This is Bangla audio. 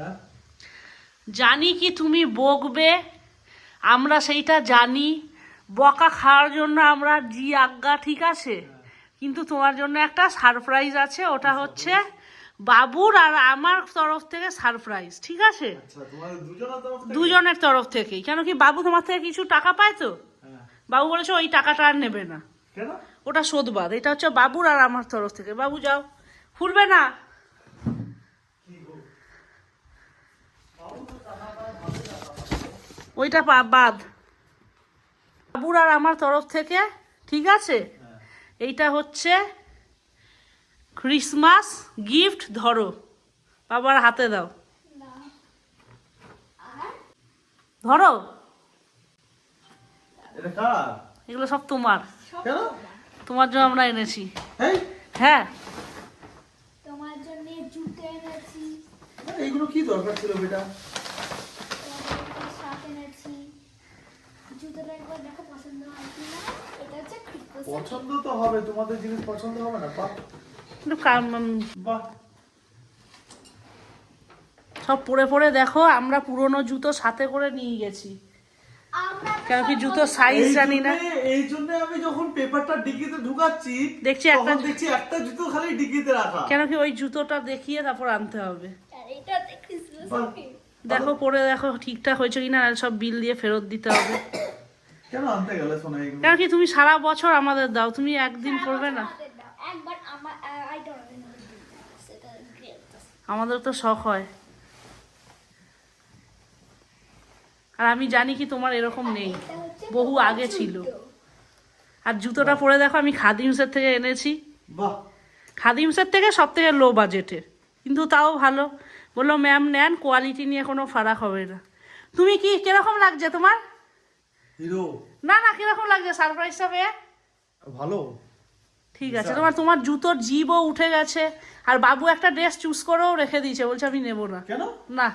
হ্যাঁ জানি কি তুমি বকবে, আমরা সেইটা জানি, বকা খাওয়ার জন্য আমরা জি আজ্ঞা, ঠিক আছে, কিন্তু তোমার জন্য একটা সারপ্রাইজ আছে, ওটা হচ্ছে বাবুর আর আমার তরফ থেকে সারপ্রাইজ, ঠিক আছে? আচ্ছা তোমাদের দুজনের তরফ থেকে? দুজনের তরফ থেকেই। কেন কি বাবু তোমার থেকে কিছু টাকা পায় তো, হ্যাঁ। বাবু বলেছে ওই টাকাটা আর নেবে না, কেন? ওটা শোধবাদ। এটা হচ্ছে বাবুর আর আমার তরফ থেকে। বাবু যাও, খুলবে না। ওইটা বাদ, বাবুর আর আমার তরফ থেকে, ঠিক আছে? এইটা হচ্ছে ক্রিসমাস গিফট, ধরো বাবার হাতে দাও, ধরো। এটা কার? এগুলো সব তোমার, কেন? তোমার জন্য আমরা এনেছি। এই হ্যাঁ, তোমার জন্য জুতো এনেছি, এইগুলো কি দরকার ছিল বেটা? শার্ট এনেছি। জুতোটা একবার দেখো পছন্দ হয় কিনা। এটা হচ্ছে ক্রিসমাস। পছন্দ তো হবে, তোমাদের জিনিস পছন্দ হবে না? বাহ একটু বাহ। সব পরে পরে দেখো, আমরা পুরনো জুতো সাথে করে নিয়ে গেছি, আমরা তো কেন কি সব জুতো সাইজ জানি না। এই জন্য আমি যখন পেপারটা ডিকিতে ঢুকাচ্ছি দেখছি তখন একটা, দেখছি একটা জুতো খালি ডিকিতে রাখা। কেন কি ওই জুতোটা দেখিয়ে তারপর আনতে হবে। আর এটাতে ক্রিসমাস বাহ। দেখো পরে দেখো ঠিকঠাক হয়েছে কিনা, আর সব বিল দিয়ে ফেরত দিতে হবে। কেন আনতে গেলে শোনা এগুলো? কেন কি তুমি সারা বছর আমাদের দাও, তুমি একদিন করবে না? একবার আমার আই ডোন্ট নো সেটা গ্রেট। আমাদের তো শখ হয়, আর আমি জানি কি তোমার এরকম নেই, বহু আগে ছিল। আর জুতোটা পরে দেখো, আমি খাদিমসের থেকে এনেছি, বাহ খাদিমসের থেকে সব থেকে লো বাজেটের, কিন্তু তাও ভালো। বললো ম্যাম নেন, কোয়ালিটি নিয়ে কোনো ফারাক হবে না। তুমি কি কিরকম লাগছে তোমার? হিরো। না না, কিরকম লাগছে সারপ্রাইজটা পেয়ে? ভালো। ঠিক আছে, তোমার জুতোর জিবও উঠে গেছে, আর বাবু একটা ড্রেস চুজ করেও রেখে দিয়েছে, বলছে আমি নেবো না। কেন? না,